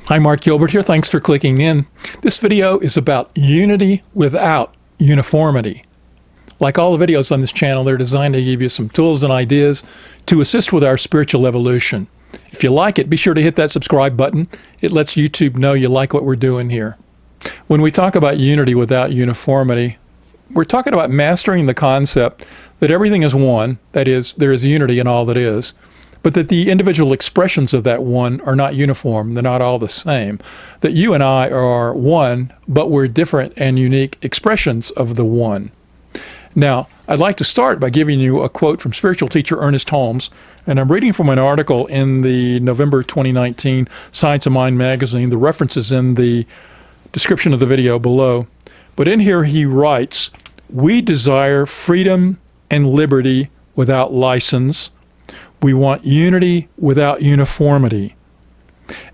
Hi, Mark Gilbert here. Thanks for clicking in. This video is about unity without uniformity. Like all the videos on this channel, they're designed to give you some tools and ideas to assist with our spiritual evolution. If you like it, be sure to hit that subscribe button. It lets YouTube know you like what we're doing here. When we talk about unity without uniformity, we're talking about mastering the concept that everything is one, that is, there is unity in all that is, but that the individual expressions of that one are not uniform, they're not all the same. That you and I are one, but we're different and unique expressions of the one. Now, I'd like to start by giving you a quote from spiritual teacher Ernest Holmes, and I'm reading from an article in the November 2019 Science of Mind magazine. The reference is in the description of the video below. But in here he writes, "We desire freedom and liberty without license. We want unity without uniformity,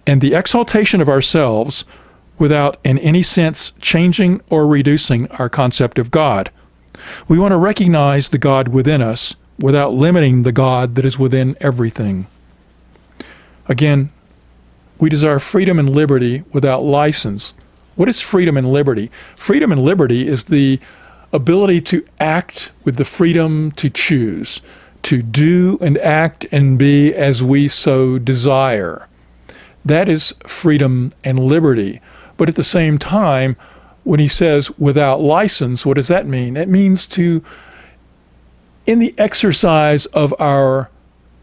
and the exaltation of ourselves without in any sense changing or reducing our concept of God. We want to recognize the God within us without limiting the God that is within everything." Again, we desire freedom and liberty without license. What is freedom and liberty? Freedom and liberty is the ability to act with the freedom to choose, to do and act and be as we so desire. That is freedom and liberty. But at the same time, when he says without license, what does that mean? It means to, in the exercise of our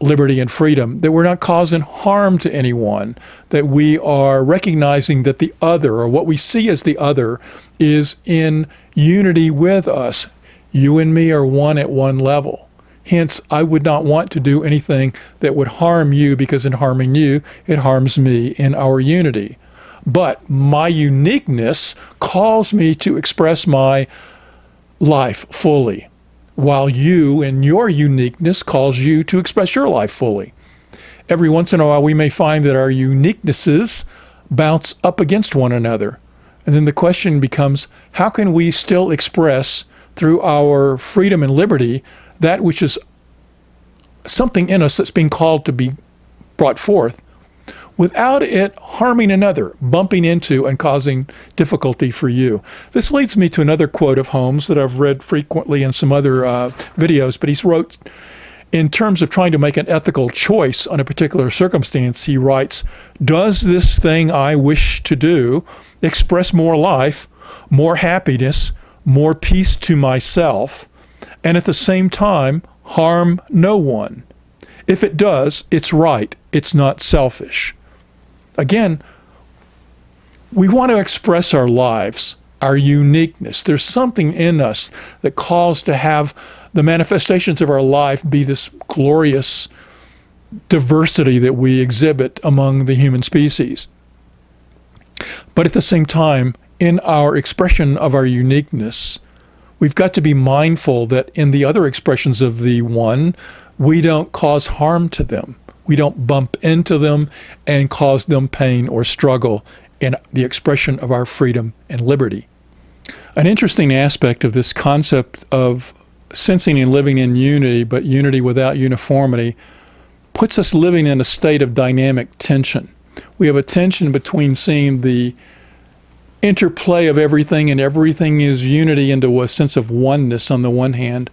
liberty and freedom, that we're not causing harm to anyone, that we are recognizing that the other, or what we see as the other, is in unity with us. You and me are one at one level. Hence, I would not want to do anything that would harm you, because in harming you, it harms me in our unity. But my uniqueness calls me to express my life fully, while you and your uniqueness calls you to express your life fully. Every once in a while, we may find that our uniquenesses bounce up against one another. And then the question becomes, how can we still express through our freedom and liberty that which is something in us that's being called to be brought forth, without it harming another, bumping into and causing difficulty for you? This leads me to another quote of Holmes that I've read frequently in some other videos, but he's wrote, in terms of trying to make an ethical choice on a particular circumstance, he writes, "Does this thing I wish to do express more life, more happiness, more peace to myself, and at the same time harm no one? If it does, it's right. It's not selfish." Again, we want to express our lives, our uniqueness. There's something in us that calls to have the manifestations of our life be this glorious diversity that we exhibit among the human species. But at the same time, in our expression of our uniqueness, we've got to be mindful that in the other expressions of the one, we don't cause harm to them. We don't bump into them and cause them pain or struggle in the expression of our freedom and liberty. An interesting aspect of this concept of sensing and living in unity, but unity without uniformity, puts us living in a state of dynamic tension. We have a tension between seeing the interplay of everything, and everything is unity into a sense of oneness on the one hand,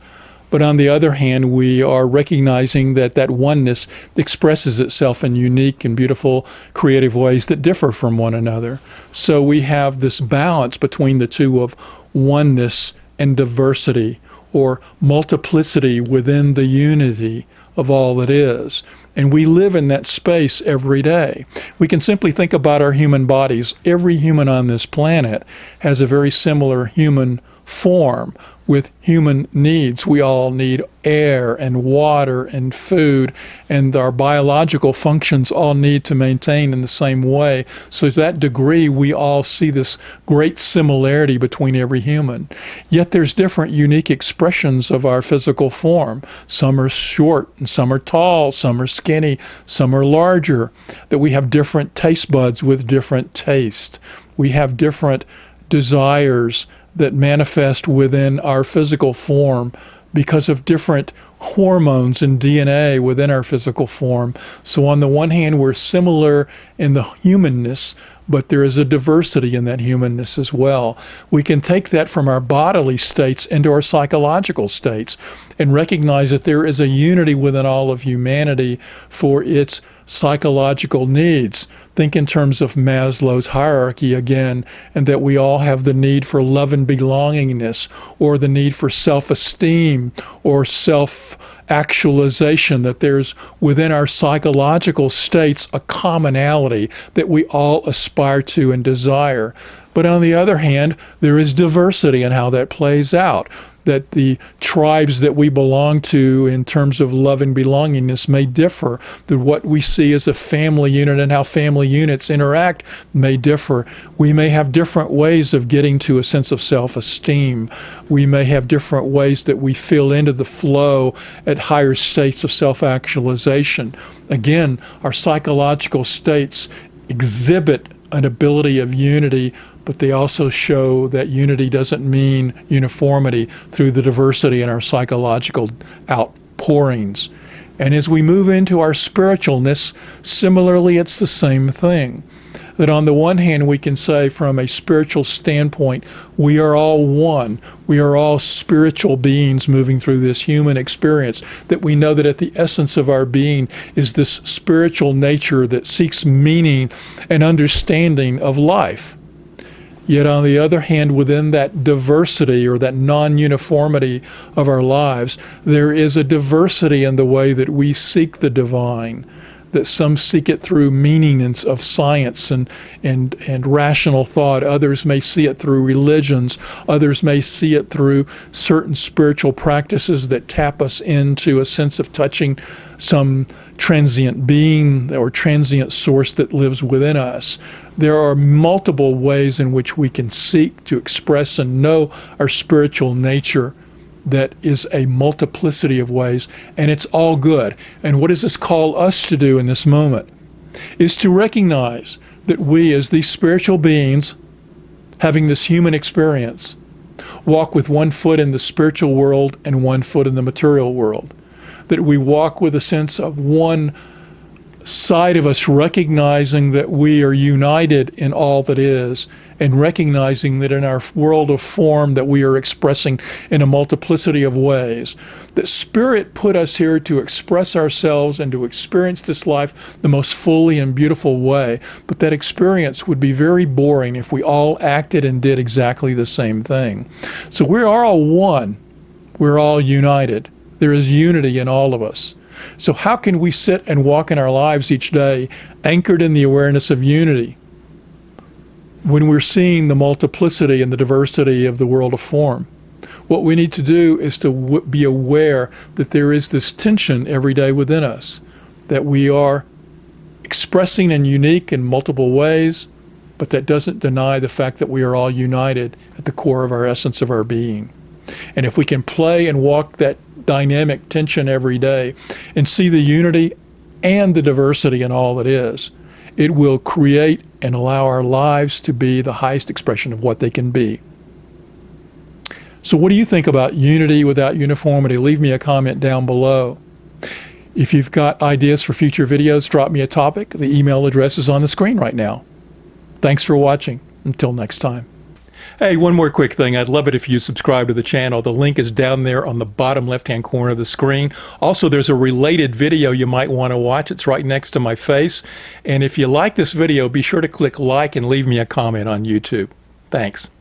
but on the other hand, we are recognizing that that oneness expresses itself in unique and beautiful creative ways that differ from one another. So we have this balance between the two of oneness and diversity, or multiplicity within the unity of all that is. And we live in that space every day. We can simply think about our human bodies. Every human on this planet has a very similar human form with human needs. We all need air and water and food, and our biological functions all need to maintain in the same way. So to that degree, we all see this great similarity between every human. Yet there's different unique expressions of our physical form. Some are short and some are tall, some are skinny, some are larger, that we have different taste buds with different taste. We have different desires that manifest within our physical form because of different hormones and DNA within our physical form. So on the one hand, we're similar in the humanness, but there is a diversity in that humanness as well. We can take that from our bodily states into our psychological states and recognize that there is a unity within all of humanity for its psychological needs. Think in terms of Maslow's hierarchy again, and that we all have the need for love and belongingness, or the need for self-esteem or self-actualization, that there's within our psychological states a commonality that we all aspire to and desire. But on the other hand, there is diversity in how that plays out, that the tribes that we belong to in terms of love and belongingness may differ, that what we see as a family unit and how family units interact may differ. We may have different ways of getting to a sense of self-esteem. We may have different ways that we feel into the flow at higher states of self-actualization. Again, our psychological states exhibit an ability of unity, but they also show that unity doesn't mean uniformity through the diversity in our psychological outpourings. And as we move into our spiritualness, similarly, it's the same thing. That on the one hand, we can say from a spiritual standpoint, we are all one. We are all spiritual beings moving through this human experience, that we know that at the essence of our being is this spiritual nature that seeks meaning and understanding of life. Yet on the other hand, within that diversity or that non-uniformity of our lives, there is a diversity in the way that we seek the divine, that some seek it through meanings of science and rational thought. Others may see it through religions. Others may see it through certain spiritual practices that tap us into a sense of touching some transient being or transient source that lives within us. There are multiple ways in which we can seek to express and know our spiritual nature. That is a multiplicity of ways, and it's all good. And what does this call us to do in this moment? Is to recognize that we, as these spiritual beings, having this human experience, walk with one foot in the spiritual world and one foot in the material world. That we walk with a sense of one side of us recognizing that we are united in all that is, and recognizing that in our world of form that we are expressing in a multiplicity of ways. That Spirit put us here to express ourselves and to experience this life the most fully and beautiful way, but that experience would be very boring if we all acted and did exactly the same thing. So we are all one. We're all united. There is unity in all of us. So how can we sit and walk in our lives each day anchored in the awareness of unity when we're seeing the multiplicity and the diversity of the world of form? What we need to do is to be aware that there is this tension every day within us, that we are expressing in unique and multiple ways, but that doesn't deny the fact that we are all united at the core of our essence of our being. And if we can play and walk that dynamic tension every day and see the unity and the diversity in all that is, it will create and allow our lives to be the highest expression of what they can be. So what do you think about unity without uniformity? Leave me a comment down below. If you've got ideas for future videos, drop me a topic. The email address is on the screen right now. Thanks for watching. Until next time. Hey, one more quick thing. I'd love it if you subscribe to the channel. The link is down there on the bottom left-hand corner of the screen. Also, there's a related video you might want to watch. It's right next to my face. And if you like this video, be sure to click like and leave me a comment on YouTube. Thanks.